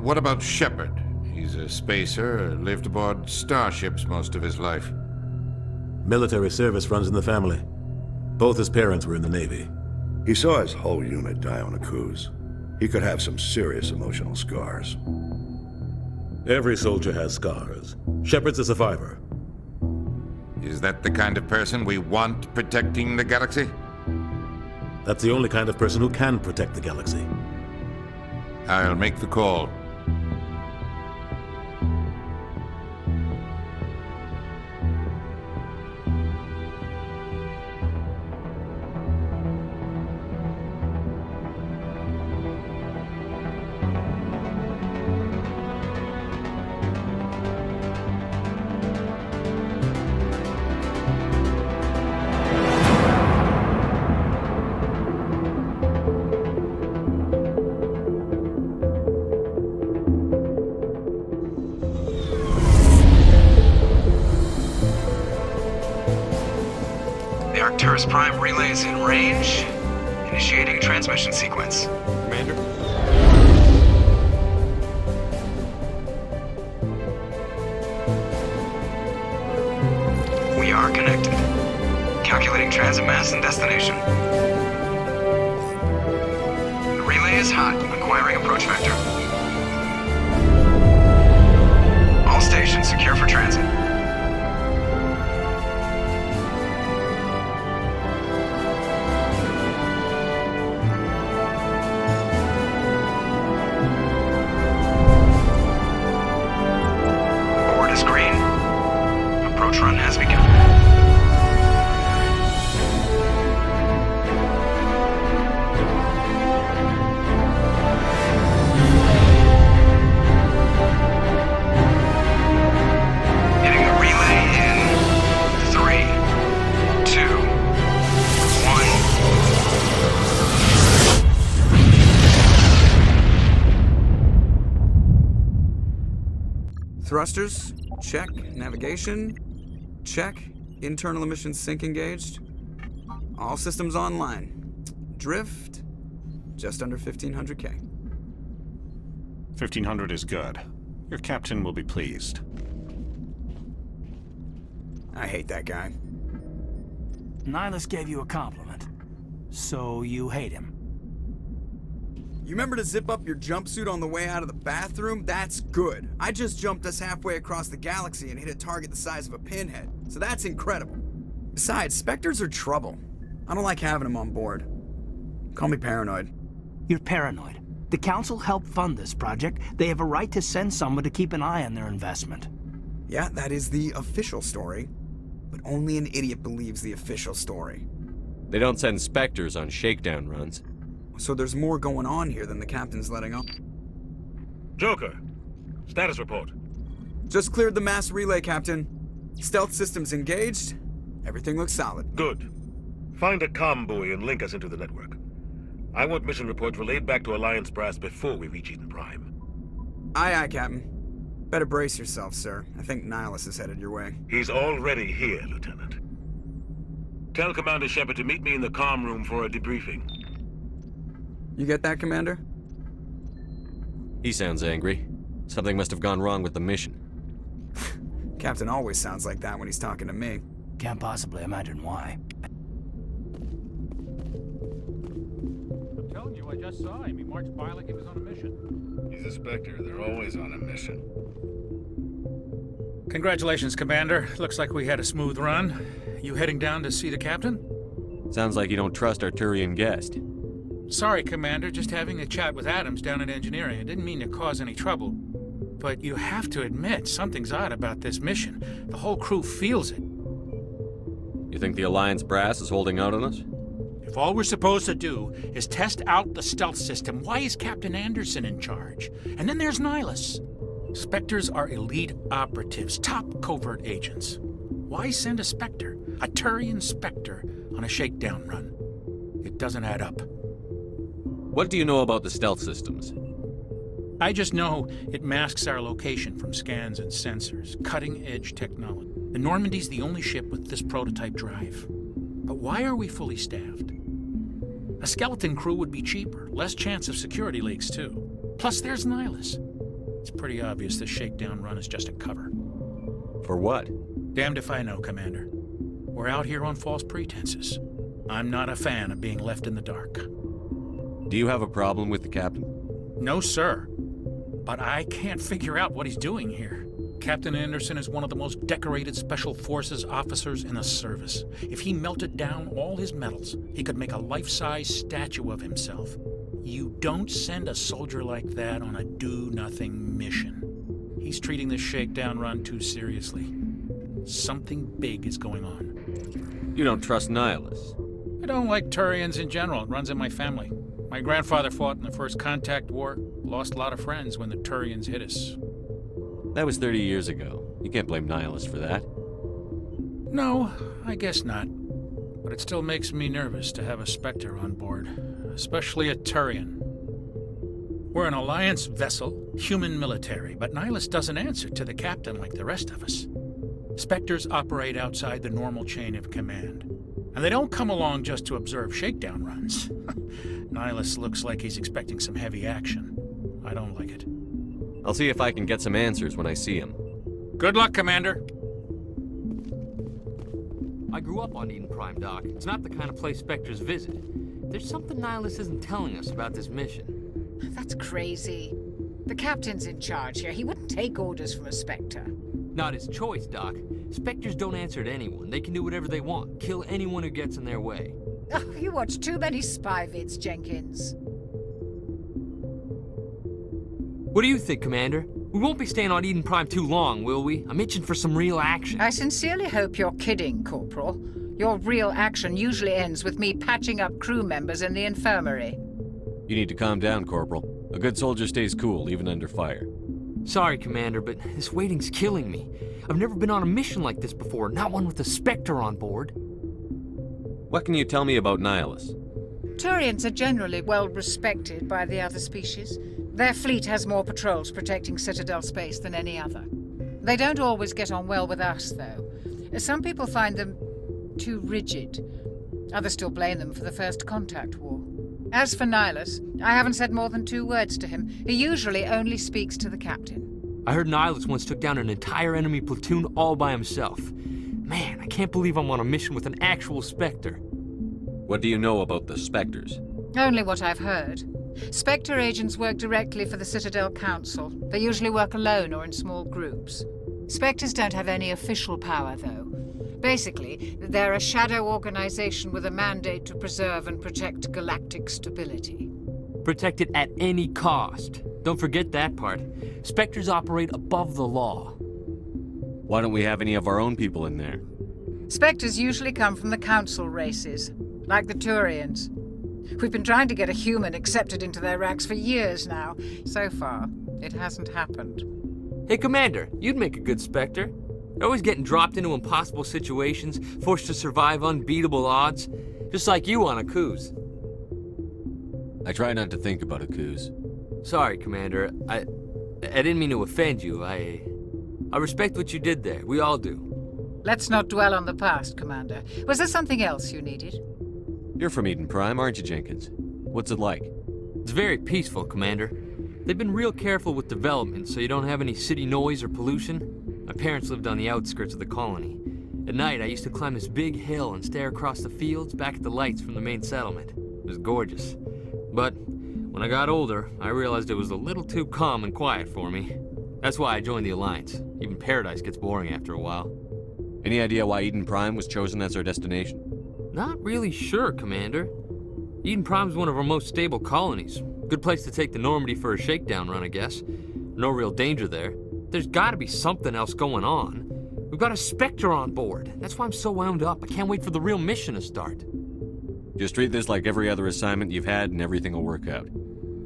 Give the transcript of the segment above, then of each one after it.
What about Shepard? He's a spacer, lived aboard starships most of his life. Military service runs in the family. Both his parents were in the Navy. He saw his whole unit die on a cruise. He could have some serious emotional scars. Every soldier has scars. Shepard's a survivor. Is that the kind of person we want protecting the galaxy? That's the only kind of person who can protect the galaxy. I'll make the call. Arcturus Prime relay is in range. Initiating transmission sequence. Commander? We are connected. Calculating transit mass and destination. The relay is hot. Acquiring approach vector. All stations secure for transit. Run has begun. Hitting the relay in 3, 2, 1. Thrusters, check. Navigation, check. Internal emissions sync engaged. All systems online. Drift, just under 1,500K. 1,500 is good. Your captain will be pleased. I hate that guy. Nihilus gave you a compliment. So you hate him. You remember to zip up your jumpsuit on the way out of the bathroom? That's good. I just jumped us halfway across the galaxy and hit a target the size of a pinhead. So that's incredible. Besides, Spectres are trouble. I don't like having them on board. Call me paranoid. You're paranoid. The Council helped fund this project. They have a right to send someone to keep an eye on their investment. Yeah, that is the official story. But only an idiot believes the official story. They don't send Spectres on shakedown runs. So there's more going on here than the captain's letting on. Joker, status report. Just cleared the mass relay, Captain. Stealth systems engaged. Everything looks solid. Good. Find a comm buoy and link us into the network. I want mission reports relayed back to Alliance Brass before we reach Eden Prime. Aye, aye, Captain. Better brace yourself, sir. I think Nihilus is headed your way. He's already here, Lieutenant. Tell Commander Shepard to meet me in the comm room for a debriefing. You get that, Commander? He sounds angry. Something must have gone wrong with the mission. Captain always sounds like that when he's talking to me. Can't possibly imagine why. I'm telling you, I just saw him. He marched by like he was on a mission. He's a Spectre. They're always on a mission. Congratulations, Commander. Looks like we had a smooth run. You heading down to see the captain? Sounds like you don't trust our Turian guest. Sorry, Commander. Just having a chat with Adams down at engineering. I didn't mean to cause any trouble. But you have to admit, something's odd about this mission. The whole crew feels it. You think the Alliance brass is holding out on us? If all we're supposed to do is test out the stealth system, why is Captain Anderson in charge? And then there's Nihilus. Spectres are elite operatives, top covert agents. Why send a Spectre, a Turian Spectre, on a shakedown run? It doesn't add up. What do you know about the stealth systems? I just know it masks our location from scans and sensors. Cutting-edge technology. The Normandy's the only ship with this prototype drive. But why are we fully staffed? A skeleton crew would be cheaper, less chance of security leaks too. Plus there's Nihilus. It's pretty obvious this shakedown run is just a cover. For what? Damned if I know, Commander. We're out here on false pretenses. I'm not a fan of being left in the dark. Do you have a problem with the captain? No, sir. But I can't figure out what he's doing here. Captain Anderson is one of the most decorated Special Forces officers in the service. If he melted down all his medals, he could make a life-size statue of himself. You don't send a soldier like that on a do-nothing mission. He's treating this shakedown run too seriously. Something big is going on. You don't trust Nihilus? I don't like Turians in general. It runs in my family. My grandfather fought in the First Contact War, lost a lot of friends when the Turians hit us. That was 30 years ago. You can't blame Nihilus for that. No, I guess not. But it still makes me nervous to have a Spectre on board, especially a Turian. We're an Alliance vessel, human military, but Nihilus doesn't answer to the captain like the rest of us. Spectres operate outside the normal chain of command. And they don't come along just to observe shakedown runs. Nihilus looks like he's expecting some heavy action. I don't like it. I'll see if I can get some answers when I see him. Good luck, Commander. I grew up on Eden Prime, Doc. It's not the kind of place Spectres visit. There's something Nihilus isn't telling us about this mission. That's crazy. The captain's in charge here. He wouldn't take orders from a Spectre. Not his choice, Doc. Spectres don't answer to anyone. They can do whatever they want. Kill anyone who gets in their way. Oh, you watch too many spy vids, Jenkins. What do you think, Commander? We won't be staying on Eden Prime too long, will we? I'm itching for some real action. I sincerely hope you're kidding, Corporal. Your real action usually ends with me patching up crew members in the infirmary. You need to calm down, Corporal. A good soldier stays cool, even under fire. Sorry, Commander, but this waiting's killing me. I've never been on a mission like this before, not one with a Spectre on board. What can you tell me about Nihilus? Turians are generally well respected by the other species. Their fleet has more patrols protecting Citadel space than any other. They don't always get on well with us, though. Some people find them too rigid. Others still blame them for the First Contact War. As for Nihilus, I haven't said more than 2 words to him. He usually only speaks to the captain. I heard Nihilus once took down an entire enemy platoon all by himself. Man, I can't believe I'm on a mission with an actual Spectre. What do you know about the Spectres? Only what I've heard. Spectre agents work directly for the Citadel Council. They usually work alone or in small groups. Spectres don't have any official power, though. Basically, they're a shadow organization with a mandate to preserve and protect galactic stability. Protect it at any cost. Don't forget that part. Spectres operate above the law. Why don't we have any of our own people in there? Spectres usually come from the Council races, like the Turians. We've been trying to get a human accepted into their ranks for years now. So far, it hasn't happened. Hey, Commander, you'd make a good Spectre. You're always getting dropped into impossible situations, forced to survive unbeatable odds, just like you on Akuz. I try not to think about Akuz. Sorry, Commander. I didn't mean to offend you. I respect what you did there. We all do. Let's not dwell on the past, Commander. Was there something else you needed? You're from Eden Prime, aren't you, Jenkins? What's it like? It's very peaceful, Commander. They've been real careful with development, so you don't have any city noise or pollution. My parents lived on the outskirts of the colony. At night, I used to climb this big hill and stare across the fields back at the lights from the main settlement. It was gorgeous. But when I got older, I realized it was a little too calm and quiet for me. That's why I joined the Alliance. Even Paradise gets boring after a while. Any idea why Eden Prime was chosen as our destination? Not really sure, Commander. Eden Prime's one of our most stable colonies. Good place to take the Normandy for a shakedown run, I guess. No real danger there. There's gotta be something else going on. We've got a Spectre on board. That's why I'm so wound up. I can't wait for the real mission to start. Just treat this like every other assignment you've had and everything will work out.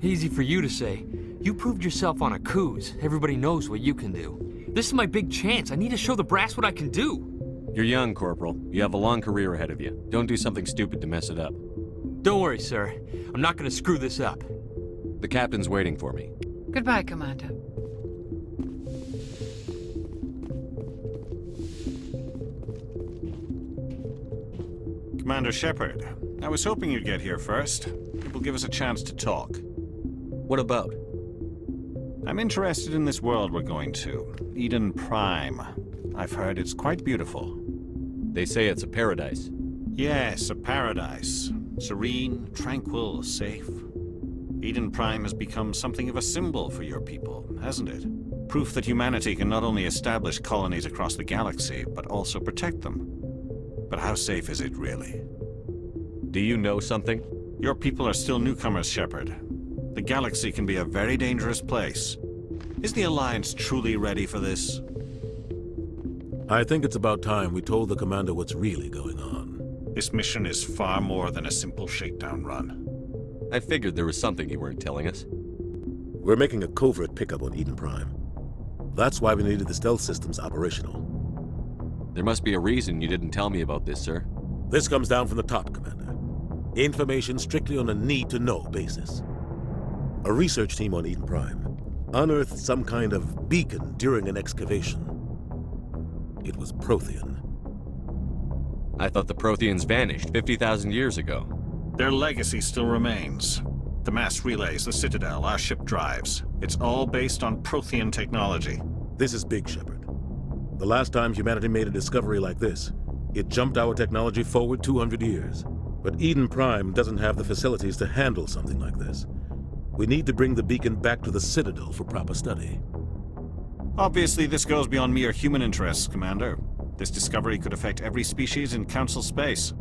Easy for you to say. You proved yourself on Akuz. Everybody knows what you can do. This is my big chance. I need to show the brass what I can do. You're young, Corporal. You have a long career ahead of you. Don't do something stupid to mess it up. Don't worry, sir. I'm not gonna screw this up. The captain's waiting for me. Goodbye, Commander. Commander Shepard, I was hoping you'd get here first. It will give us a chance to talk. What about? I'm interested in this world we're going to, Eden Prime. I've heard it's quite beautiful. They say it's a paradise. Yes, a paradise. Serene, tranquil, safe. Eden Prime has become something of a symbol for your people, hasn't it? Proof that humanity can not only establish colonies across the galaxy, but also protect them. But how safe is it, really? Do you know something? Your people are still newcomers, Shepard. The galaxy can be a very dangerous place. Is the Alliance truly ready for this? I think it's about time we told the commander what's really going on. This mission is far more than a simple shakedown run. I figured there was something you weren't telling us. We're making a covert pickup on Eden Prime. That's why we needed the stealth systems operational. There must be a reason you didn't tell me about this, sir. This comes down from the top, Commander. Information strictly on a need-to-know basis. A research team on Eden Prime unearthed some kind of beacon during an excavation. It was Prothean. I thought the Protheans vanished 50,000 years ago. Their legacy still remains. The mass relays, the Citadel, our ship drives. It's all based on Prothean technology. This is big, Shepard. The last time humanity made a discovery like this, it jumped our technology forward 200 years. But Eden Prime doesn't have the facilities to handle something like this. We need to bring the beacon back to the Citadel for proper study. Obviously, this goes beyond mere human interests, Commander. This discovery could affect every species in Council space.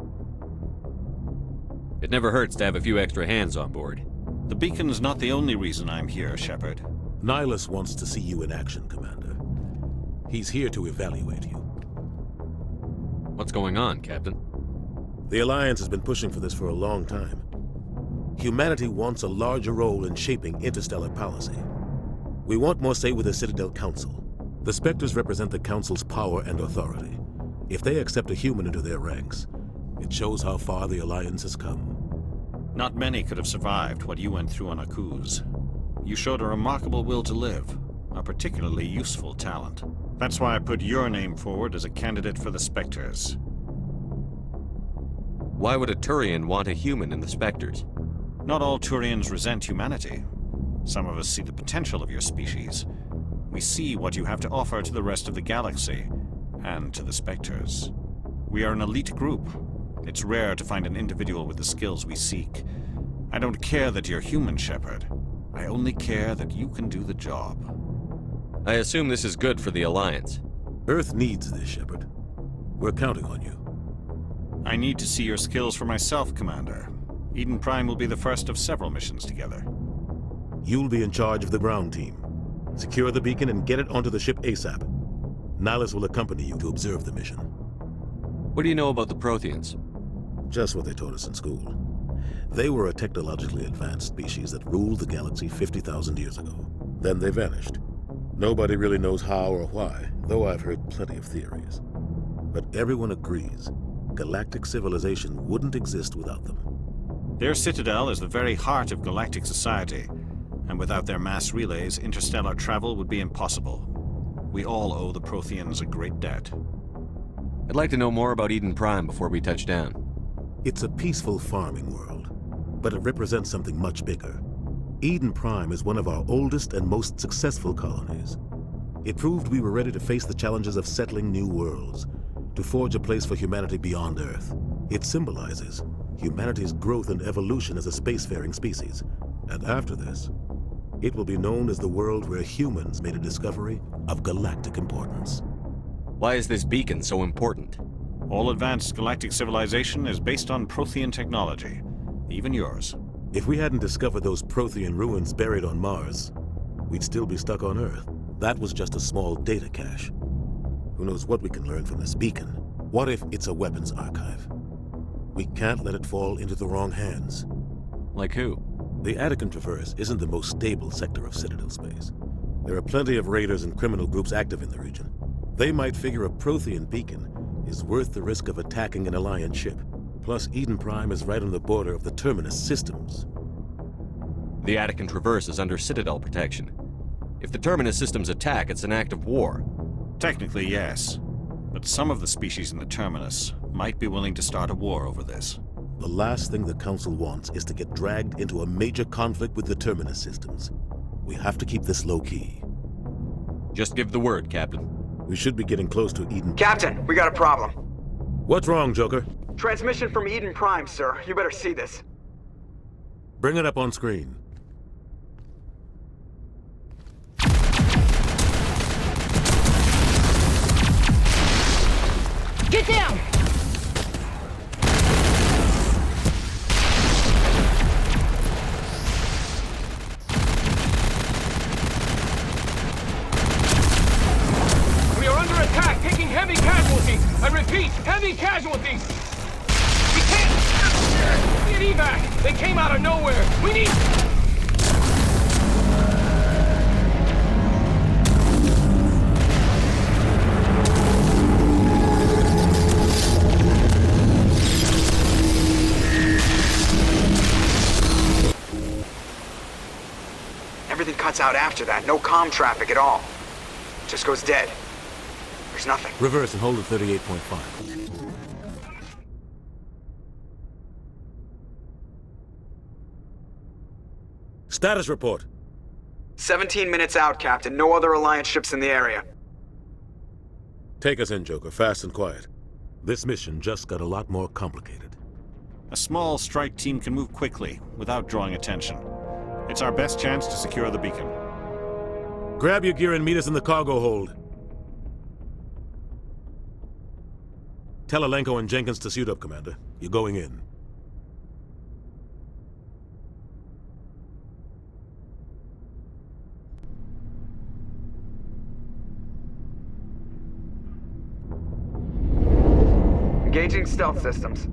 It never hurts to have a few extra hands on board. The beacon's not the only reason I'm here, Shepard. Nihilus wants to see you in action, Commander. He's here to evaluate you. What's going on, Captain? The Alliance has been pushing for this for a long time. Humanity wants a larger role in shaping interstellar policy. We want more say with the Citadel Council. The Spectres represent the Council's power and authority. If they accept a human into their ranks, it shows how far the Alliance has come. Not many could have survived what you went through on Akuz. You showed a remarkable will to live, a particularly useful talent. That's why I put your name forward as a candidate for the Spectres. Why would a Turian want a human in the Spectres? Not all Turians resent humanity. Some of us see the potential of your species. We see what you have to offer to the rest of the galaxy, and to the Spectres. We are an elite group. It's rare to find an individual with the skills we seek. I don't care that you're human, Shepard. I only care that you can do the job. I assume this is good for the Alliance. Earth needs this, Shepard. We're counting on you. I need to see your skills for myself, Commander. Eden Prime will be the first of several missions together. You'll be in charge of the ground team. Secure the beacon and get it onto the ship ASAP. Nihilus will accompany you to observe the mission. What do you know about the Protheans? Just what they taught us in school. They were a technologically advanced species that ruled the galaxy 50,000 years ago. Then they vanished. Nobody really knows how or why, though I've heard plenty of theories. But everyone agrees, galactic civilization wouldn't exist without them. Their citadel is the very heart of galactic society, and without their mass relays, interstellar travel would be impossible. We all owe the Protheans a great debt. I'd like to know more about Eden Prime before we touch down. It's a peaceful farming world, but it represents something much bigger. Eden Prime is one of our oldest and most successful colonies. It proved we were ready to face the challenges of settling new worlds, to forge a place for humanity beyond Earth. It symbolizes humanity's growth and evolution as a spacefaring species. And after this, it will be known as the world where humans made a discovery of galactic importance. Why is this beacon so important? All advanced galactic civilization is based on Prothean technology, even yours. If we hadn't discovered those Prothean ruins buried on Mars, we'd still be stuck on Earth. That was just a small data cache. Who knows what we can learn from this beacon? What if it's a weapons archive? We can't let it fall into the wrong hands. Like who? The Attican Traverse isn't the most stable sector of Citadel space. There are plenty of raiders and criminal groups active in the region. They might figure a Prothean beacon is worth the risk of attacking an Alliance ship. Plus, Eden Prime is right on the border of the Terminus systems. The Attican Traverse is under Citadel protection. If the Terminus systems attack, it's an act of war. Technically, yes. But some of the species in the Terminus might be willing to start a war over this. The last thing the Council wants is to get dragged into a major conflict with the Terminus systems. We have to keep this low-key. Just give the word, Captain. We should be getting close to Eden. Captain, we got a problem. What's wrong, Joker? Transmission from Eden Prime, sir. You better see this. Bring it up on screen. Get down! We are under attack, taking heavy casualties. I repeat, heavy casualties. We can't get evac. They came out of nowhere. We need... Everything cuts out after that. No comm traffic at all. Just goes dead. There's nothing. Reverse and hold at 38.5. Status report. 17 minutes out, Captain. No other Alliance ships in the area. Take us in, Joker, fast and quiet. This mission just got a lot more complicated. A small strike team can move quickly, without drawing attention. It's our best chance to secure the beacon. Grab your gear and meet us in the cargo hold. Tell Alenko and Jenkins to suit up, Commander. You're going in. Engaging stealth systems.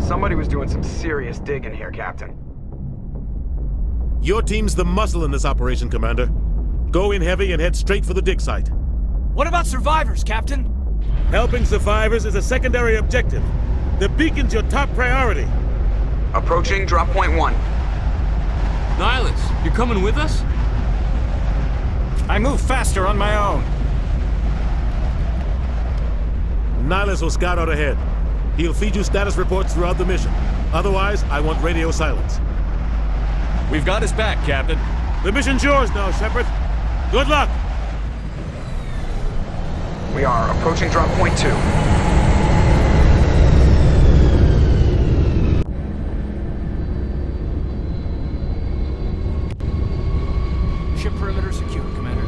Somebody was doing some serious digging here, Captain. Your team's the muscle in this operation, Commander. Go in heavy and head straight for the dig site. What about survivors, Captain? Helping survivors is a secondary objective. The beacon's your top priority. Approaching drop point 1. Nihilus, you're coming with us? I move faster on my own. Nihilus will scout out ahead. He'll feed you status reports throughout the mission. Otherwise, I want radio silence. We've got his back, Captain. The mission's yours now, Shepard. Good luck! We are approaching drop point 2. Ship perimeter secure, Commander.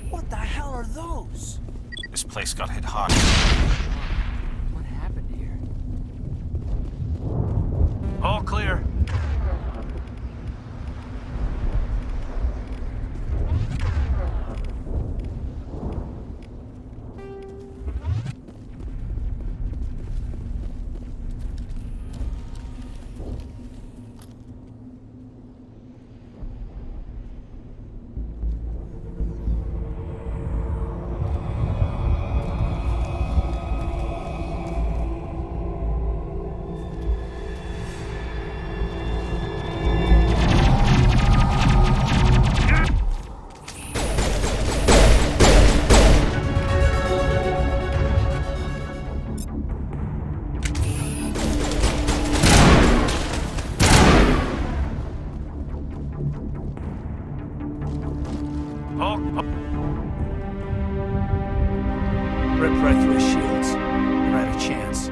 What the hell are those? This place got hit hard. What happened here? All clear. Ripped right through his shields. Never had a chance.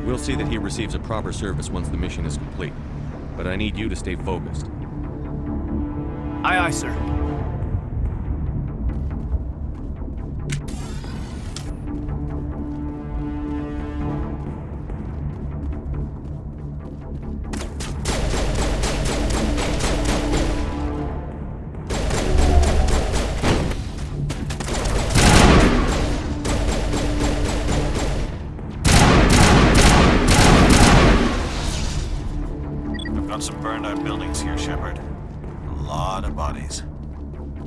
We'll see that he receives a proper service once the mission is complete. But I need you to stay focused. Aye, aye, sir. Some burned out buildings here, Shepard. A lot of bodies.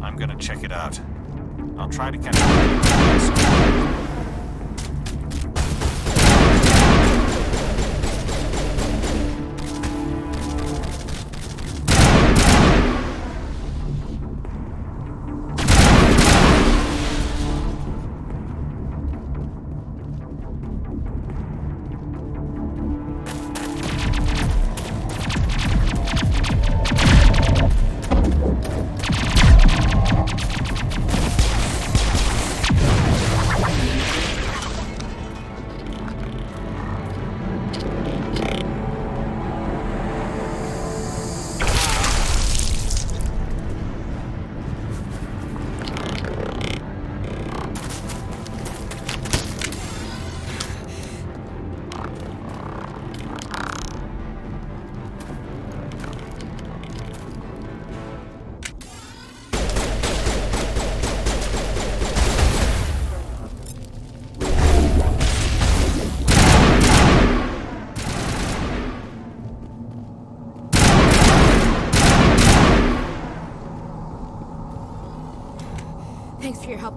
I'm gonna check it out. I'll try to catch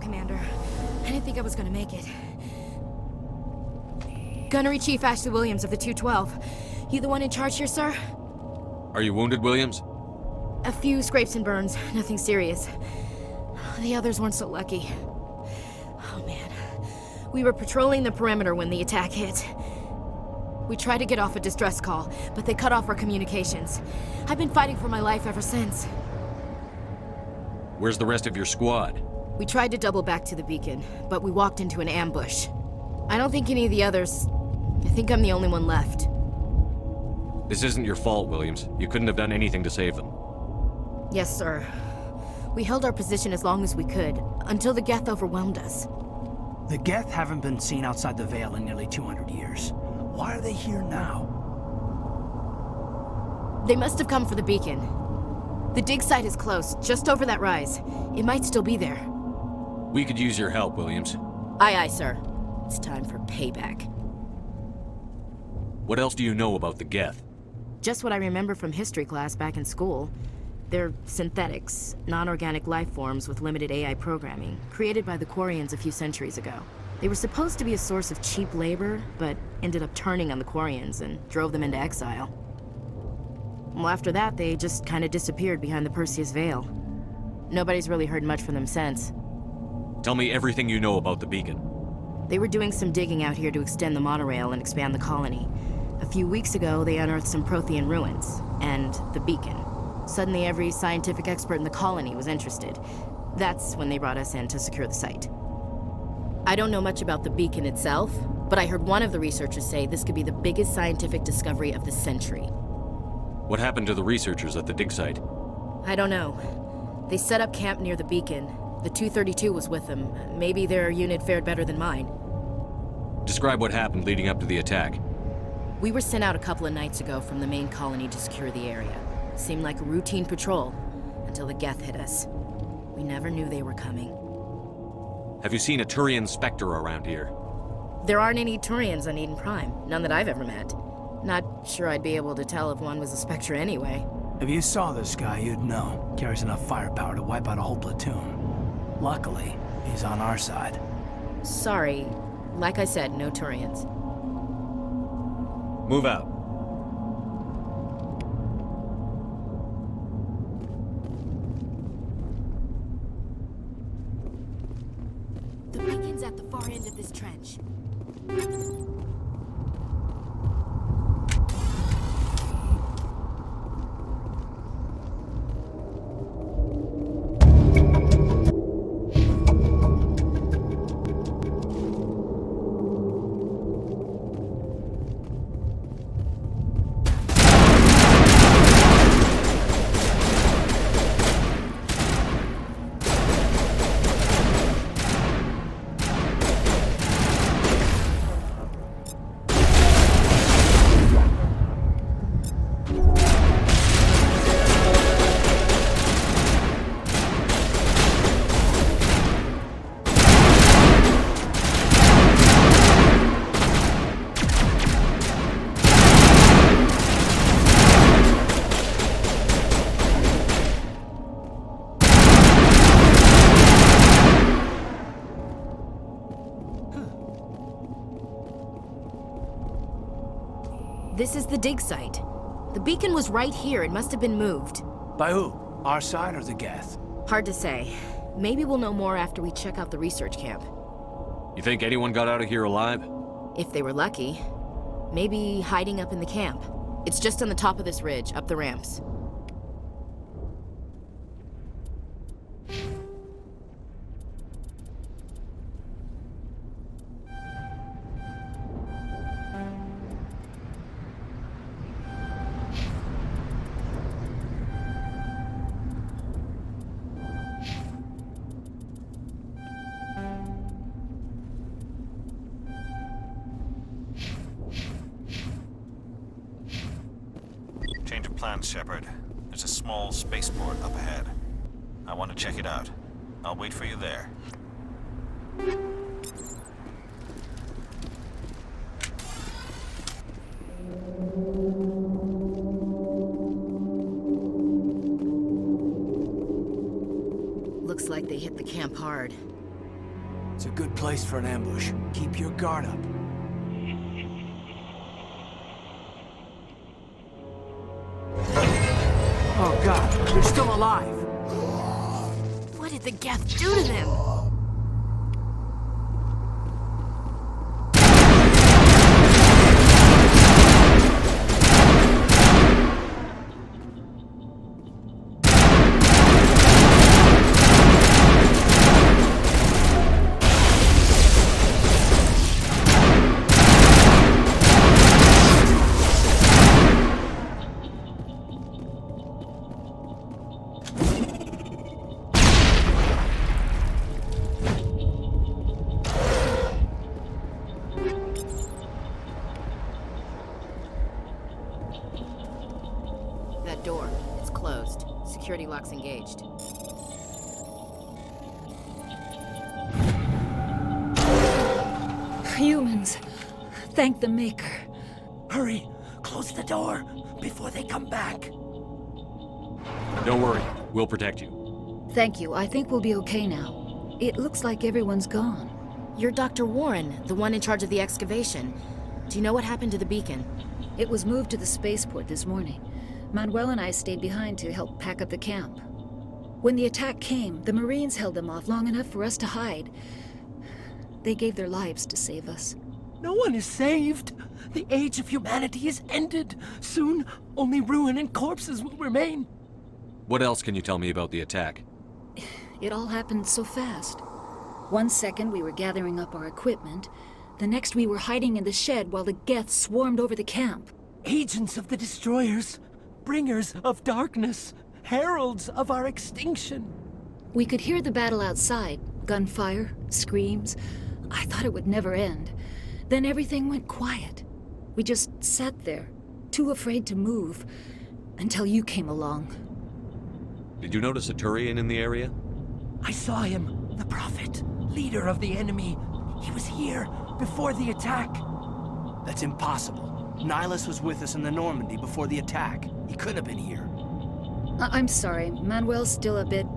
Commander. I didn't think I was gonna make it. Gunnery Chief Ashley Williams of the 212. You the one in charge here, sir? Are you wounded, Williams? A few scrapes and burns, nothing serious. The others weren't so lucky. Oh man. We were patrolling the perimeter when the attack hit. We tried to get off a distress call, but they cut off our communications. I've been fighting for my life ever since. Where's the rest of your squad? We tried to double back to the beacon, but we walked into an ambush. I don't think any of the others... I think I'm the only one left. This isn't your fault, Williams. You couldn't have done anything to save them. Yes, sir. We held our position as long as we could, until the Geth overwhelmed us. The Geth haven't been seen outside the Veil in nearly 200 years. Why are they here now? They must have come for the beacon. The dig site is close, just over that rise. It might still be there. We could use your help, Williams. Aye, aye, sir. It's time for payback. What else do you know about the Geth? Just what I remember from history class back in school. They're synthetics, non-organic life forms with limited AI programming, created by the Quarians a few centuries ago. They were supposed to be a source of cheap labor, but ended up turning on the Quarians and drove them into exile. Well, after that, they just kind of disappeared behind the Perseus Veil. Nobody's really heard much from them since. Tell me everything you know about the beacon. They were doing some digging out here to extend the monorail and expand the colony. A few weeks ago, they unearthed some Prothean ruins, and the beacon. Suddenly, every scientific expert in the colony was interested. That's when they brought us in to secure the site. I don't know much about the beacon itself, but I heard one of the researchers say this could be the biggest scientific discovery of the century. What happened to the researchers at the dig site? I don't know. They set up camp near the beacon. The 232 was with them. Maybe their unit fared better than mine. Describe what happened leading up to the attack. We were sent out a couple of nights ago from the main colony to secure the area. Seemed like a routine patrol, until the Geth hit us. We never knew they were coming. Have you seen a Turian Spectre around here? There aren't any Turians on Eden Prime, none that I've ever met. Not sure I'd be able to tell if one was a Spectre anyway. If you saw this guy, you'd know. Carries enough firepower to wipe out a whole platoon. Luckily, he's on our side. Sorry. Like I said, no Turians. Move out. The beacon's at the far end of this trench. This is the dig site. The beacon was right here. It must have been moved. By who? Our side or the Geth? Hard to say. Maybe we'll know more after we check out the research camp. You think anyone got out of here alive? If they were lucky. Maybe hiding up in the camp. It's just on the top of this ridge, up the ramps. Change of plans, Shepard. There's a small spaceport up ahead. I want to check it out. I'll wait for you there. Looks like they hit the camp hard. It's a good place for an ambush. Keep your guard up. Oh god, they're still alive! What did the Geth do to them? That door, it's closed. Security lock's engaged. Humans. Thank the Maker. Hurry! Close the door before they come back. Don't worry, we'll protect you. Thank you. I think we'll be okay now. It looks like everyone's gone. You're Dr. Warren, the one in charge of the excavation. Do you know what happened to the beacon? It was moved to the spaceport this morning. Manuel and I stayed behind to help pack up the camp. When the attack came, the Marines held them off long enough for us to hide. They gave their lives to save us. No one is saved. The age of humanity is ended. Soon, only ruin and corpses will remain. What else can you tell me about the attack? It all happened so fast. 1 second we were gathering up our equipment. The next we were hiding in the shed while the Geth swarmed over the camp. Agents of the destroyers, bringers of darkness, heralds of our extinction. We could hear the battle outside. Gunfire, screams. I thought it would never end. Then everything went quiet. We just sat there, too afraid to move, until you came along. Did you notice a Turian in the area? I saw him, the Prophet, leader of the enemy. He was here before the attack. That's impossible. Nihilus was with us in the Normandy before the attack. He couldn't have been here. I'm sorry. Manuel's still a bit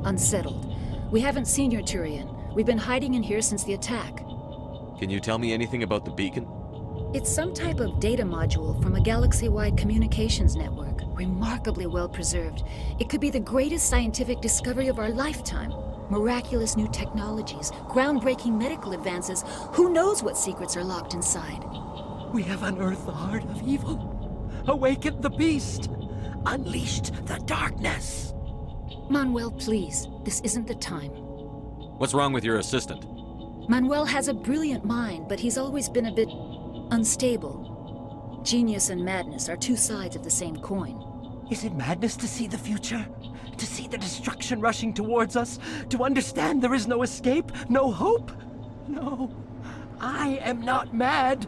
unsettled. We haven't seen your Turian. We've been hiding in here since the attack. Can you tell me anything about the beacon? It's some type of data module from a galaxy-wide communications network. Remarkably well preserved. It could be the greatest scientific discovery of our lifetime. Miraculous new technologies, groundbreaking medical advances. Who knows what secrets are locked inside? We have unearthed the heart of evil, awakened the beast, unleashed the darkness. Manuel, please. This isn't the time. What's wrong with your assistant? Manuel has a brilliant mind, but he's always been a bit unstable. Genius and madness are two sides of the same coin. Is it madness to see the future? To see the destruction rushing towards us? To understand there is no escape? No hope? No. I am not mad.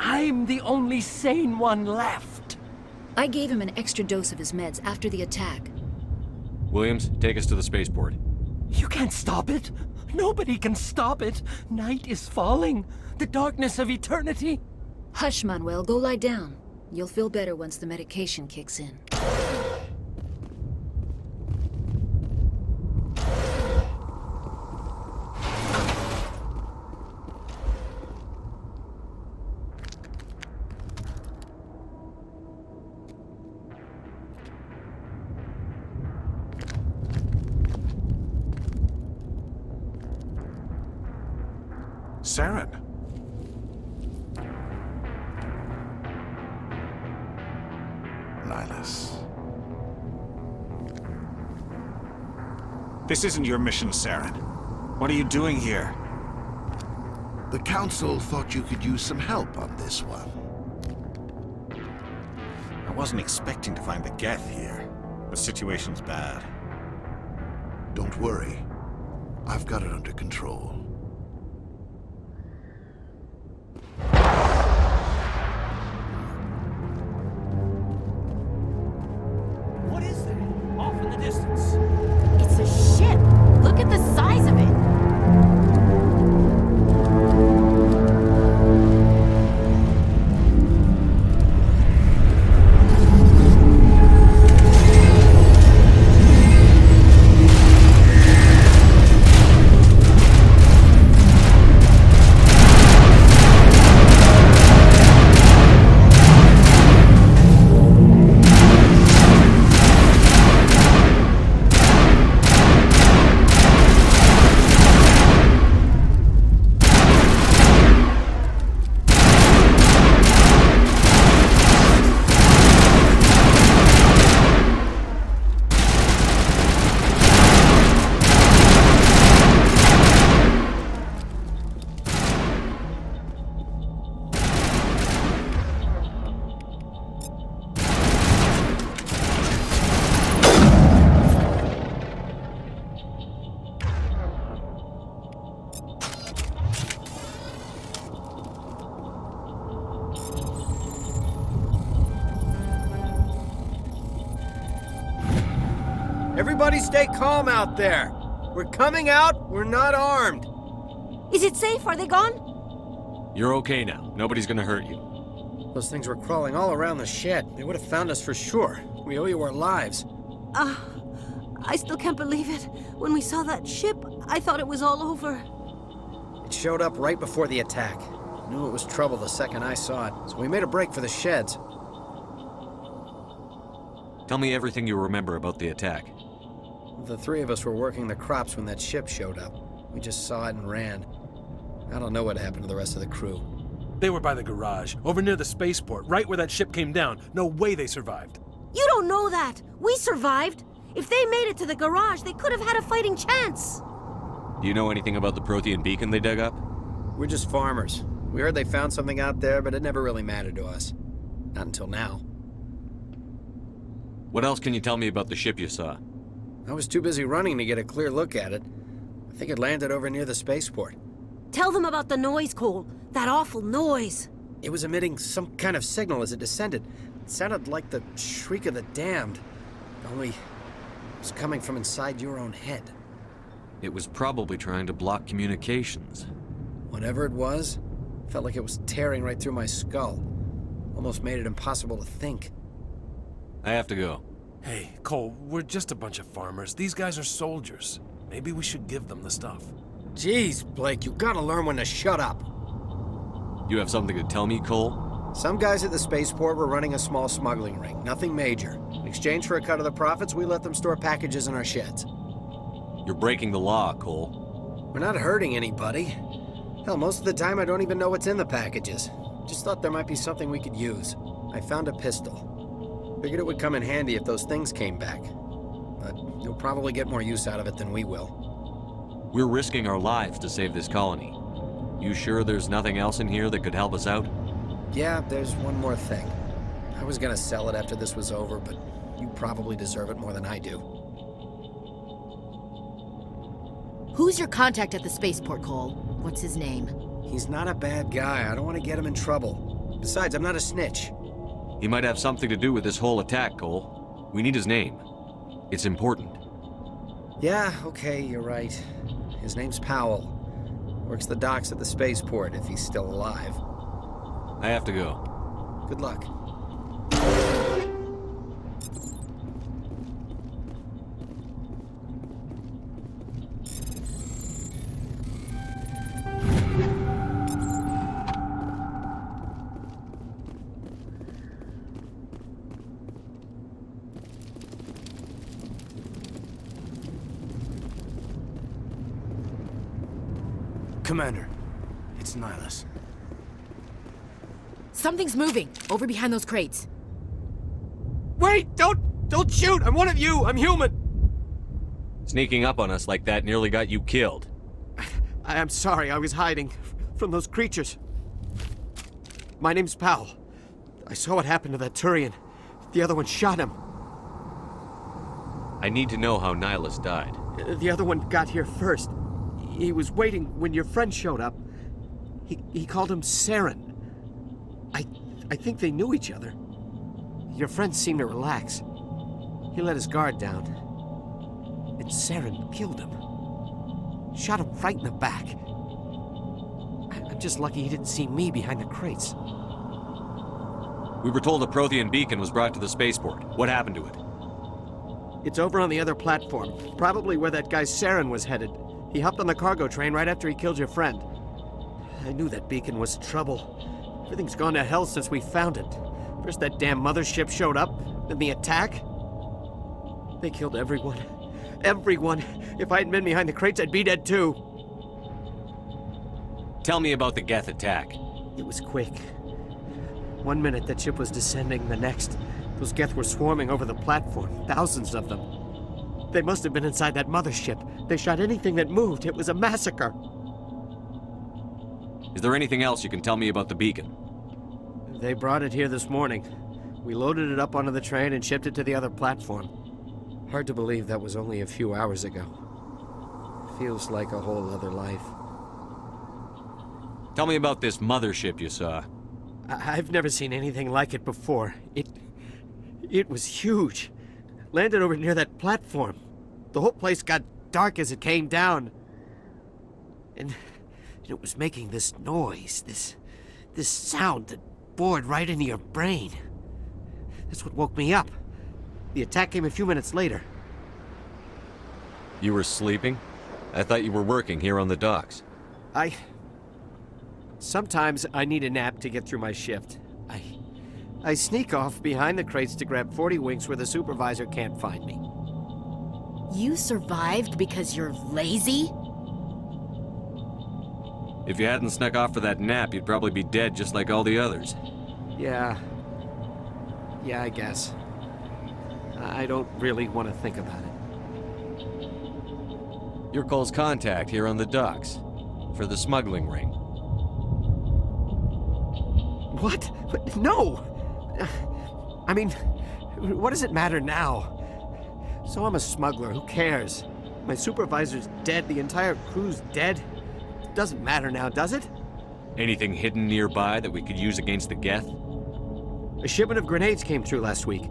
I'm the only sane one left. I gave him an extra dose of his meds after the attack. Williams, take us to the spaceport. You can't stop it. Nobody can stop it. Night is falling. The darkness of eternity. Hush, Manuel. Go lie down. You'll feel better once the medication kicks in. Saren. Nihilus. This isn't your mission, Saren. What are you doing here? The Council thought you could use some help on this one. I wasn't expecting to find the Geth here. The situation's bad. Don't worry. I've got it under control. What is that? Off in the distance. It's a ship! Look at the size of it! Everybody stay calm out there. We're coming out, we're not armed. Is it safe? Are they gone? You're okay now. Nobody's gonna hurt you. Those things were crawling all around the shed. They would have found us for sure. We owe you our lives. I still can't believe it. When we saw that ship, I thought it was all over. It showed up right before the attack. Knew it was trouble the second I saw it, so we made a break for the sheds. Tell me everything you remember about the attack. The three of us were working the crops when that ship showed up. We just saw it and ran. I don't know what happened to the rest of the crew. They were by the garage, over near the spaceport, right where that ship came down. No way they survived. You don't know that. We survived. If they made it to the garage, they could have had a fighting chance. Do you know anything about the Prothean beacon they dug up? We're just farmers. We heard they found something out there, but it never really mattered to us. Not until now. What else can you tell me about the ship you saw? I was too busy running to get a clear look at it. I think it landed over near the spaceport. Tell them about the noise, Cole. That awful noise. It was emitting some kind of signal as it descended. It sounded like the shriek of the damned. Only it was coming from inside your own head. It was probably trying to block communications. Whatever it was, felt like it was tearing right through my skull. Almost made it impossible to think. I have to go. Hey, Cole, we're just a bunch of farmers. These guys are soldiers. Maybe we should give them the stuff. Jeez, Blake, you gotta learn when to shut up. You have something to tell me, Cole? Some guys at the spaceport were running a small smuggling ring, nothing major. In exchange for a cut of the profits, we let them store packages in our sheds. You're breaking the law, Cole. We're not hurting anybody. Hell, most of the time I don't even know what's in the packages. Just thought there might be something we could use. I found a pistol. Figured it would come in handy if those things came back. But you'll probably get more use out of it than we will. We're risking our lives to save this colony. You sure there's nothing else in here that could help us out? Yeah, there's one more thing. I was gonna sell it after this was over, but you probably deserve it more than I do. Who's your contact at the spaceport, Cole? What's his name? He's not a bad guy. I don't want to get him in trouble. Besides, I'm not a snitch. He might have something to do with this whole attack, Cole. We need his name. It's important. Yeah, okay, you're right. His name's Powell. Works the docks at the spaceport if he's still alive. I have to go. Good luck. Commander, it's Nihilus. Something's moving, over behind those crates. Wait! Don't shoot! I'm one of you! I'm human! Sneaking up on us like that nearly got you killed. I'm sorry, I was hiding from those creatures. My name's Powell. I saw what happened to that Turian. The other one shot him. I need to know how Nihilus died. The other one got here first. He was waiting when your friend showed up. He called him Saren. I think they knew each other. Your friend seemed to relax. He let his guard down. And Saren killed him. Shot him right in the back. I'm just lucky he didn't see me behind the crates. We were told a Prothean beacon was brought to the spaceport. What happened to it? It's over on the other platform. Probably where that guy Saren was headed. He hopped on the cargo train right after he killed your friend. I knew that beacon was trouble. Everything's gone to hell since we found it. First that damn mothership showed up, then the attack. They killed everyone. Everyone. If I hadn't been behind the crates, I'd be dead too. Tell me about the Geth attack. It was quick. 1 minute that ship was descending, the next, those Geth were swarming over the platform. Thousands of them. They must have been inside that mothership. They shot anything that moved. It was a massacre. Is there anything else you can tell me about the beacon? They brought it here this morning. We loaded it up onto the train and shipped it to the other platform. Hard to believe that was only a few hours ago. Feels like a whole other life. Tell me about this mothership you saw. I've never seen anything like it before. It was huge. Landed over near that platform. The whole place got dark as it came down. And it was making this noise, this sound that bored right into your brain. That's what woke me up. The attack came a few minutes later. You were sleeping? I thought you were working here on the docks. Sometimes I need a nap to get through my shift. I sneak off behind the crates to grab 40 winks where the supervisor can't find me. You survived because you're lazy? If you hadn't snuck off for that nap, you'd probably be dead just like all the others. Yeah, I guess. I don't really want to think about it. Your call's contact here on the docks. For the smuggling ring. What? No! I mean, what does it matter now? So I'm a smuggler, who cares? My supervisor's dead, the entire crew's dead. It doesn't matter now, does it? Anything hidden nearby that we could use against the Geth? A shipment of grenades came through last week.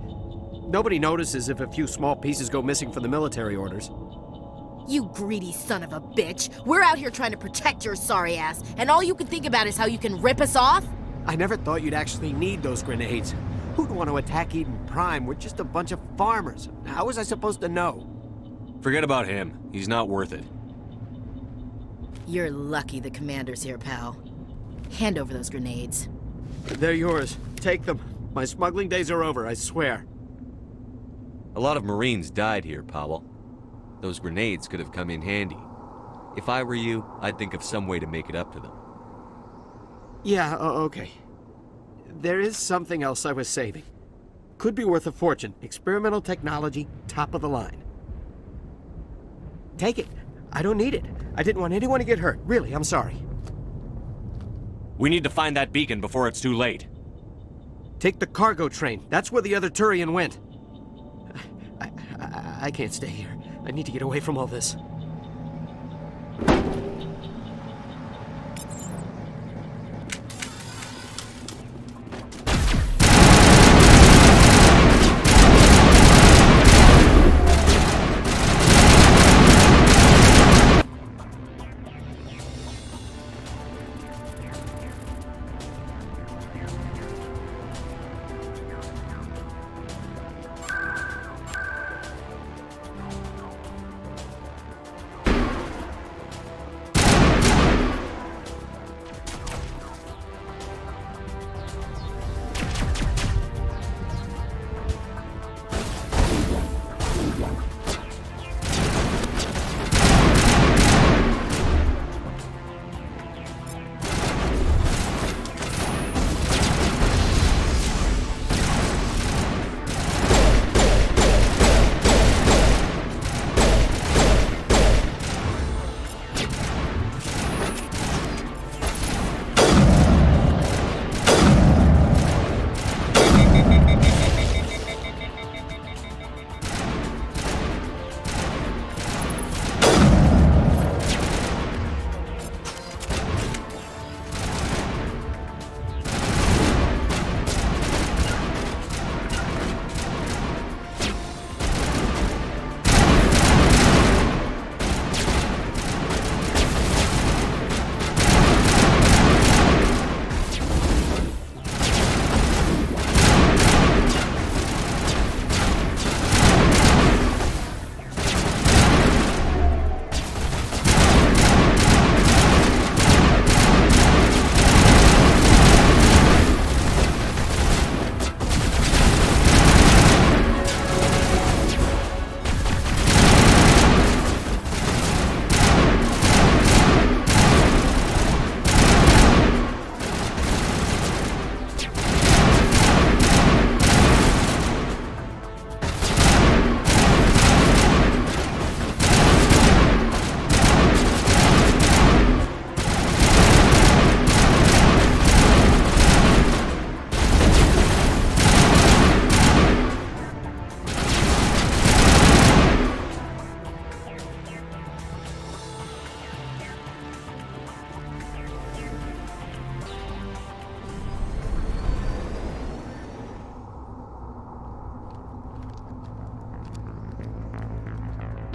Nobody notices if a few small pieces go missing from the military orders. You greedy son of a bitch. We're out here trying to protect your sorry ass, and all you can think about is how you can rip us off? I never thought you'd actually need those grenades. Who'd want to attack Eden Prime? We're just a bunch of farmers. How was I supposed to know? Forget about him. He's not worth it. You're lucky the commander's here, pal. Hand over those grenades. They're yours. Take them. My smuggling days are over, I swear. A lot of Marines died here, Powell. Those grenades could have come in handy. If I were you, I'd think of some way to make it up to them. Yeah, okay. There is something else I was saving. Could be worth a fortune. Experimental technology, top of the line. Take it. I don't need it. I didn't want anyone to get hurt. Really, I'm sorry. We need to find that beacon before it's too late. Take the cargo train. That's where the other Turian went. I can't stay here. I need to get away from all this.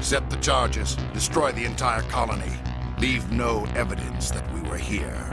Accept the charges. Destroy the entire colony. Leave no evidence that we were here.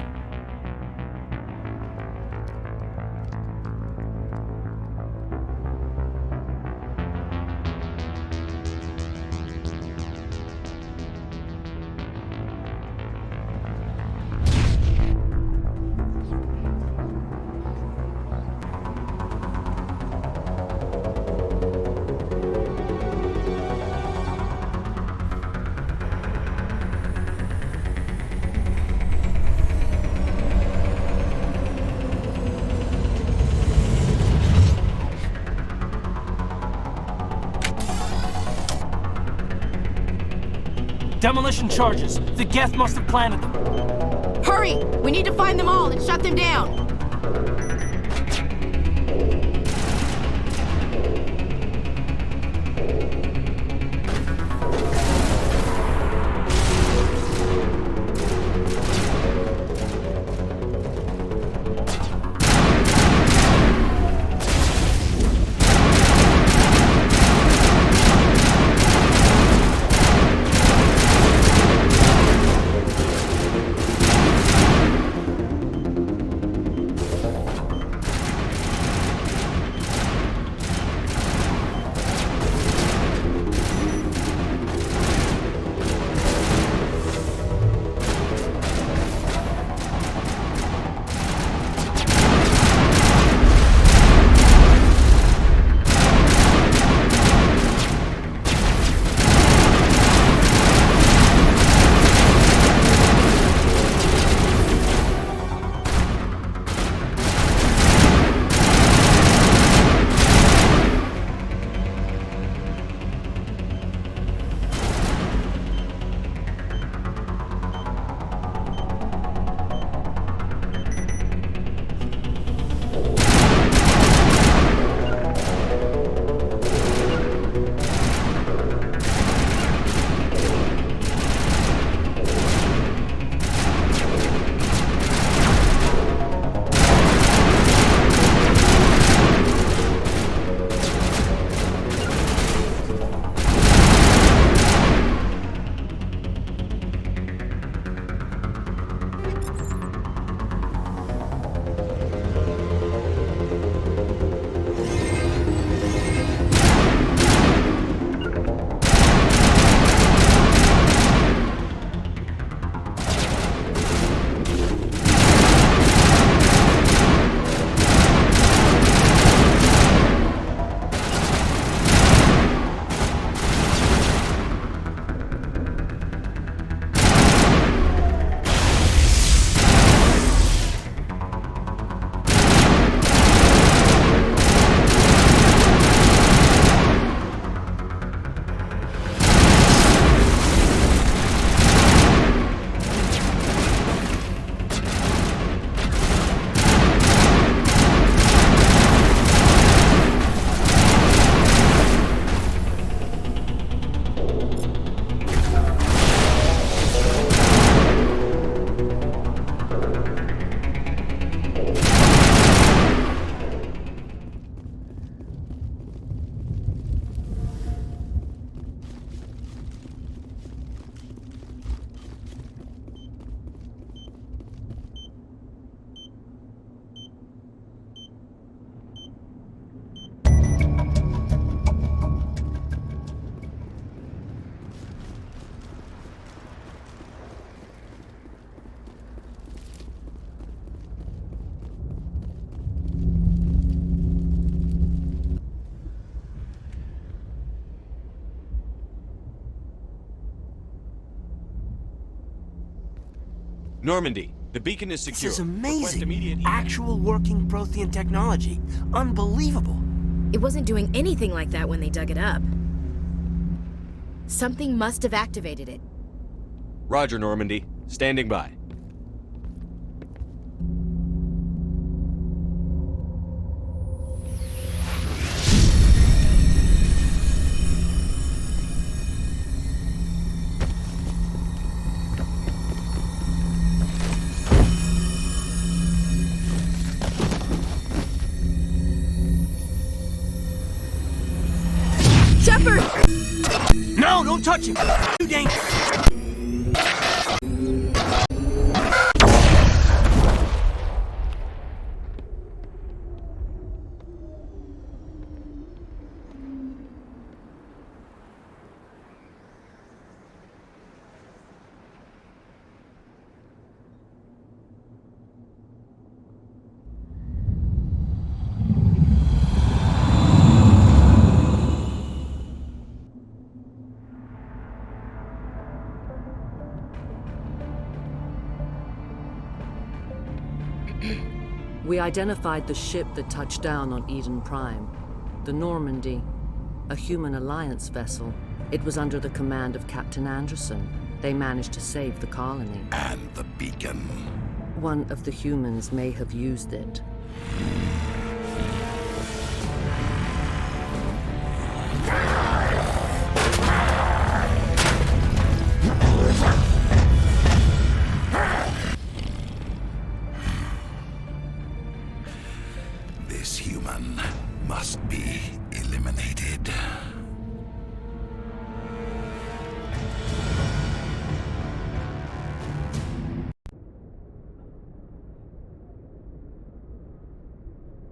Demolition charges. The Geth must have planted them. Hurry! We need to find them all and shut them down! Normandy, the beacon is secure. This is amazing. Actual working Prothean technology. Unbelievable. It wasn't doing anything like that when they dug it up. Something must have activated it. Roger, Normandy. Standing by. No! No, don't touch him! Too dangerous! We identified the ship that touched down on Eden Prime. The Normandy, a human alliance vessel. It was under the command of Captain Anderson. They managed to save the colony. And the beacon. One of the humans may have used it. This human must be eliminated.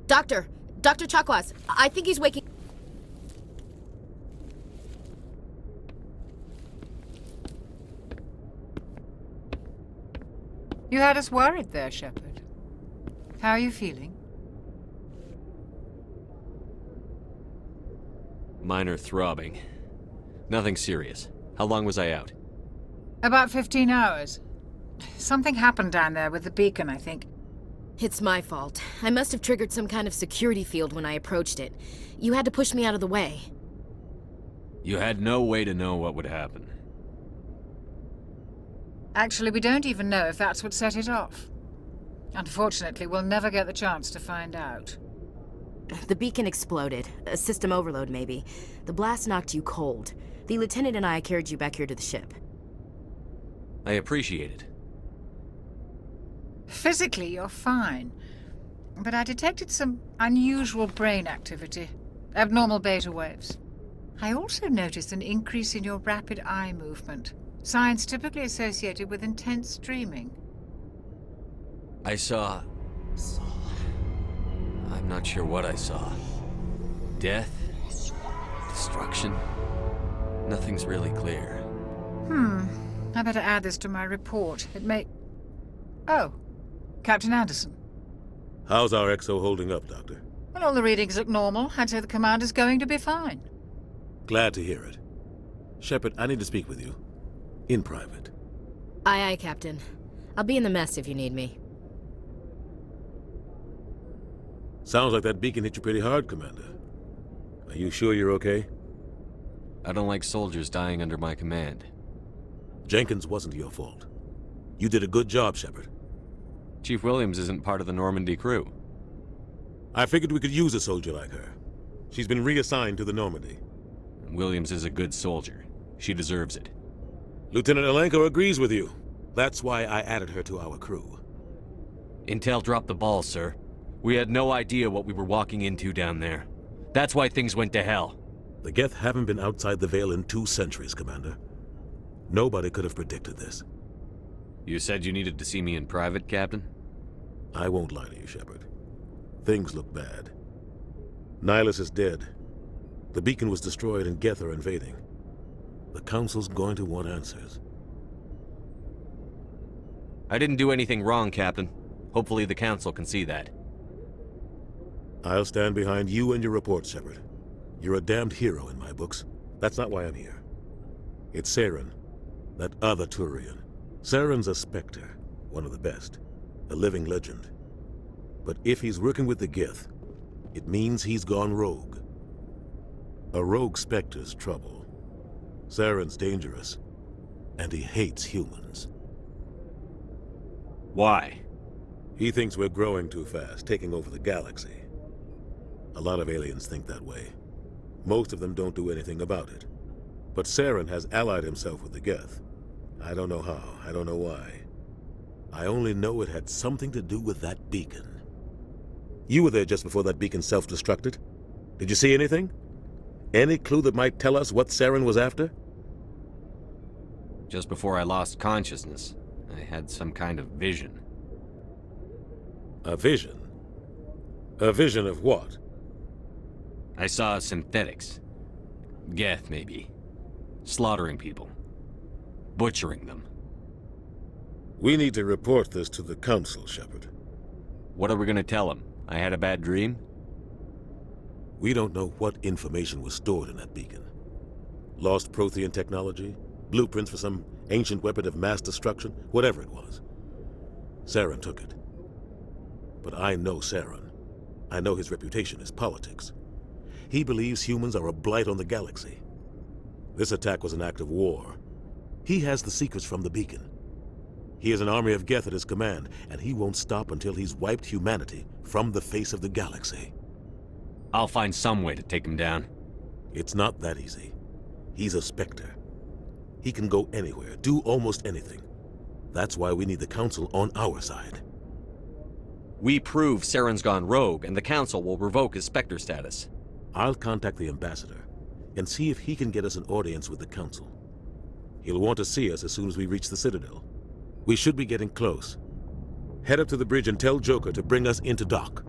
Dr. Chakwas, I think he's waking... You had us worried there, Shepard. How are you feeling? Minor throbbing. Nothing serious. How long was I out? About 15 hours. Something happened down there with the beacon, I think. It's my fault. I must have triggered some kind of security field when I approached it. You had to push me out of the way. You had no way to know what would happen. Actually, we don't even know if that's what set it off. Unfortunately, we'll never get the chance to find out. The beacon exploded. A system overload, maybe. The blast knocked you cold. The lieutenant and I carried you back here to the ship. I appreciate it. Physically, you're fine. But I detected some unusual brain activity. Abnormal beta waves. I also noticed an increase in your rapid eye movement. Signs typically associated with intense dreaming. I saw... I'm not sure what I saw. Death? Destruction? Nothing's really clear. I better add this to my report. It may... Oh, Captain Anderson. How's our XO holding up, Doctor? Well, all the readings look normal. I'd say the commander's going to be fine. Glad to hear it. Shepard, I need to speak with you. In private. Aye, Captain. I'll be in the mess if you need me. Sounds like that beacon hit you pretty hard, Commander. Are you sure you're okay? I don't like soldiers dying under my command. Jenkins wasn't your fault. You did a good job, Shepard. Chief Williams isn't part of the Normandy crew. I figured we could use a soldier like her. She's been reassigned to the Normandy. Williams is a good soldier. She deserves it. Lieutenant Alenko agrees with you. That's why I added her to our crew. Intel dropped the ball, sir. We had no idea what we were walking into down there. That's why things went to hell. The Geth haven't been outside the Veil in 2 centuries, Commander. Nobody could have predicted this. You said you needed to see me in private, Captain? I won't lie to you, Shepard. Things look bad. Nihilus is dead. The beacon was destroyed and Geth are invading. The Council's going to want answers. I didn't do anything wrong, Captain. Hopefully the Council can see that. I'll stand behind you and your report, Shepard. You're a damned hero in my books. That's not why I'm here. It's Saren, that other Turian. Saren's a Spectre, one of the best, a living legend. But if he's working with the Geth, it means he's gone rogue. A rogue Spectre's trouble. Saren's dangerous, and he hates humans. Why? He thinks we're growing too fast, taking over the galaxy. A lot of aliens think that way. Most of them don't do anything about it. But Saren has allied himself with the Geth. I don't know how, I don't know why. I only know it had something to do with that beacon. You were there just before that beacon self-destructed. Did you see anything? Any clue that might tell us what Saren was after? Just before I lost consciousness, I had some kind of vision. A vision? A vision of what? I saw synthetics. Geth, maybe. Slaughtering people. Butchering them. We need to report this to the Council, Shepard. What are we gonna tell them? I had a bad dream? We don't know what information was stored in that beacon. Lost Prothean technology? Blueprints for some ancient weapon of mass destruction? Whatever it was. Saren took it. But I know Saren. I know his reputation is politics. He believes humans are a blight on the galaxy. This attack was an act of war. He has the secrets from the beacon. He has an army of Geth at his command, and he won't stop until he's wiped humanity from the face of the galaxy. I'll find some way to take him down. It's not that easy. He's a Spectre. He can go anywhere, do almost anything. That's why we need the Council on our side. We prove Saren's gone rogue, and the Council will revoke his Spectre status. I'll contact the Ambassador and see if he can get us an audience with the Council. He'll want to see us as soon as we reach the Citadel. We should be getting close. Head up to the bridge and tell Joker to bring us into dock.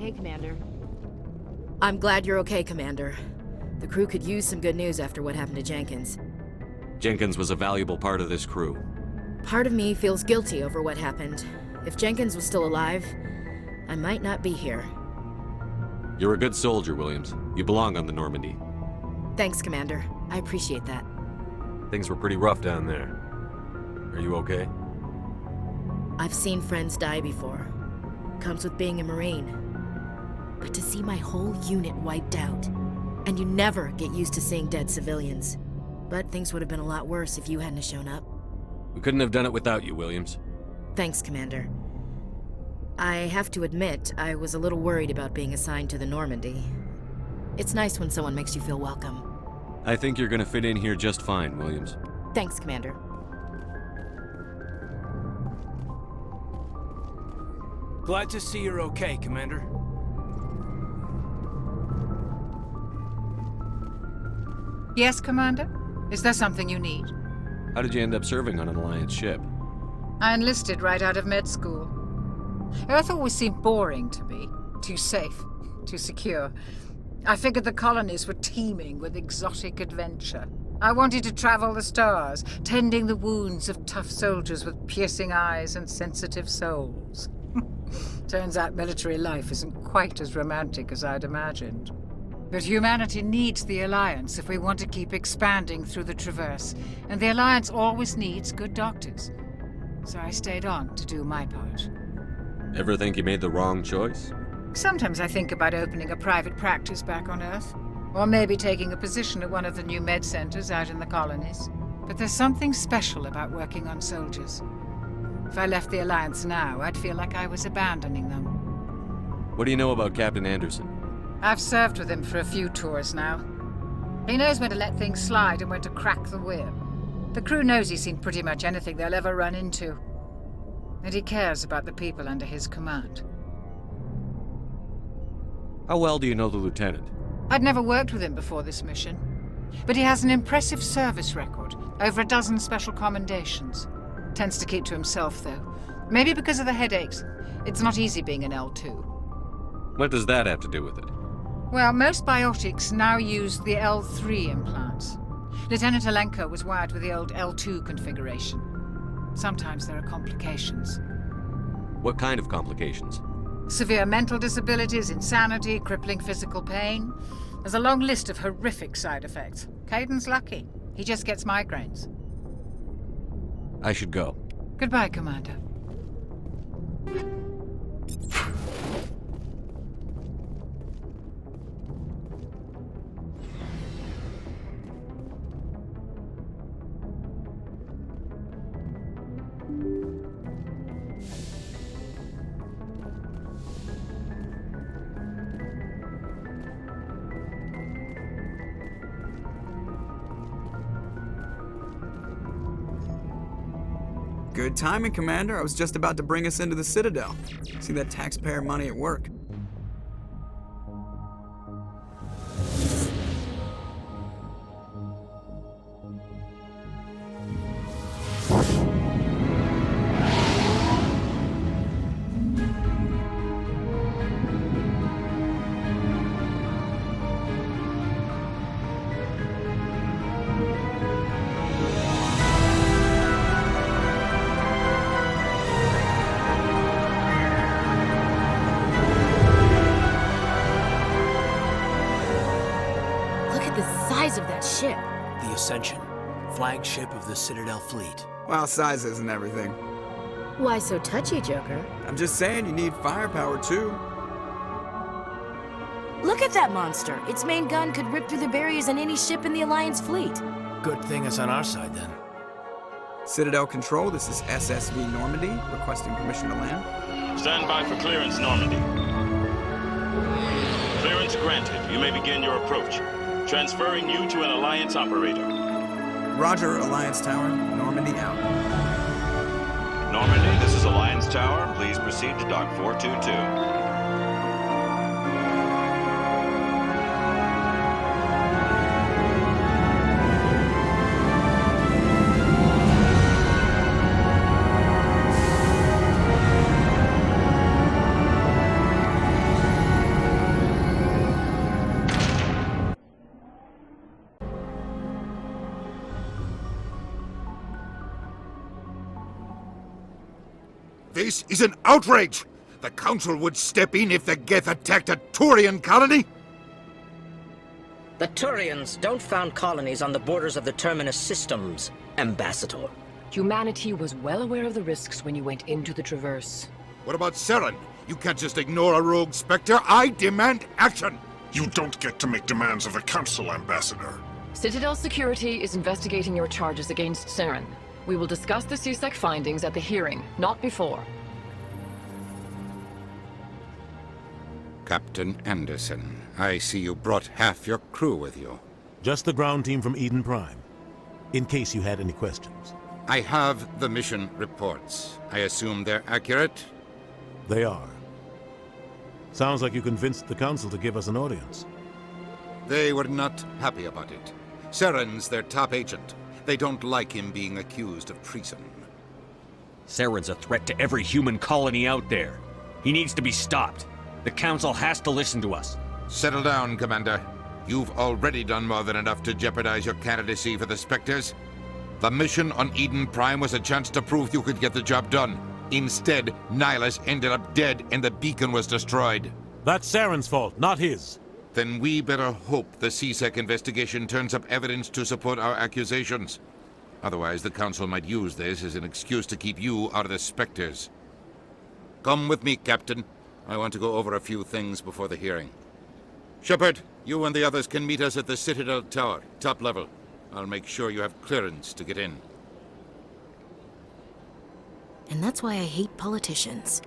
Hey, Commander. I'm glad you're okay, Commander. The crew could use some good news after what happened to Jenkins. Jenkins was a valuable part of this crew. Part of me feels guilty over what happened. If Jenkins was still alive, I might not be here. You're a good soldier, Williams. You belong on the Normandy. Thanks, Commander. I appreciate that. Things were pretty rough down there. Are you okay? I've seen friends die before. Comes with being a Marine. But to see my whole unit wiped out, and you never get used to seeing dead civilians. But things would have been a lot worse if you hadn't shown up. We couldn't have done it without you, Williams. Thanks, Commander. I have to admit, I was a little worried about being assigned to the Normandy. It's nice when someone makes you feel welcome. I think you're gonna fit in here just fine, Williams. Thanks, Commander. Glad to see you're okay, Commander. Yes, Commander? Is there something you need? How did you end up serving on an Alliance ship? I enlisted right out of med school. Earth always seemed boring to me. Too safe, too secure. I figured the colonies were teeming with exotic adventure. I wanted to travel the stars, tending the wounds of tough soldiers with piercing eyes and sensitive souls. Turns out military life isn't quite as romantic as I'd imagined. But humanity needs the Alliance if we want to keep expanding through the Traverse, and the Alliance always needs good doctors. So I stayed on to do my part. Ever think you made the wrong choice? Sometimes I think about opening a private practice back on Earth, or maybe taking a position at one of the new med centers out in the colonies. But there's something special about working on soldiers. If I left the Alliance now, I'd feel like I was abandoning them. What do you know about Captain Anderson? I've served with him for a few tours now. He knows when to let things slide and when to crack the whip. The crew knows he's seen pretty much anything they'll ever run into. And he cares about the people under his command. How well do you know the lieutenant? I'd never worked with him before this mission. But he has an impressive service record, over a dozen special commendations. Tends to keep to himself, though. Maybe because of the headaches. It's not easy being an L2. What does that have to do with it? Well, most biotics now use the L3 implants. Lieutenant Alenko was wired with the old L2 configuration. Sometimes there are complications. What kind of complications? Severe mental disabilities, insanity, crippling physical pain. There's a long list of horrific side effects. Caden's lucky. He just gets migraines. I should go. Goodbye, Commander. Good timing, Commander. I was just about to bring us into the Citadel. See that taxpayer money at work. Look at the size of that ship. The Ascension, flagship of the Citadel fleet. Well, size isn't everything. Why so touchy, Joker? I'm just saying you need firepower too. Look at that monster. Its main gun could rip through the barriers in any ship in the Alliance fleet. Good thing it's on our side then. Citadel Control, this is SSV Normandy, requesting permission to land. Stand by for clearance, Normandy. Clearance granted. You may begin your approach. Transferring you to an Alliance operator. Roger, Alliance Tower. Normandy out. Normandy, this is Alliance Tower. Please proceed to Dock 422. This is an outrage! The Council would step in if the Geth attacked a Turian colony? The Turians don't found colonies on the borders of the Terminus systems, Ambassador. Humanity was well aware of the risks when you went into the Traverse. What about Saren? You can't just ignore a rogue Spectre. I demand action! You don't get to make demands of the Council, Ambassador. Citadel Security is investigating your charges against Saren. We will discuss the CSEC findings at the hearing, not before. Captain Anderson, I see you brought half your crew with you. Just the ground team from Eden Prime, in case you had any questions. I have the mission reports. I assume they're accurate? They are. Sounds like you convinced the Council to give us an audience. They were not happy about it. Saren's their top agent. They don't like him being accused of treason. Saren's a threat to every human colony out there. He needs to be stopped. The Council has to listen to us. Settle down, Commander. You've already done more than enough to jeopardize your candidacy for the Spectres. The mission on Eden Prime was a chance to prove you could get the job done. Instead, Nihilus ended up dead and the beacon was destroyed. That's Saren's fault, not his. Then we better hope the CSEC investigation turns up evidence to support our accusations. Otherwise, the Council might use this as an excuse to keep you out of the Spectres. Come with me, Captain. I want to go over a few things before the hearing. Shepard, you and the others can meet us at the Citadel Tower, top level. I'll make sure you have clearance to get in. And that's why I hate politicians.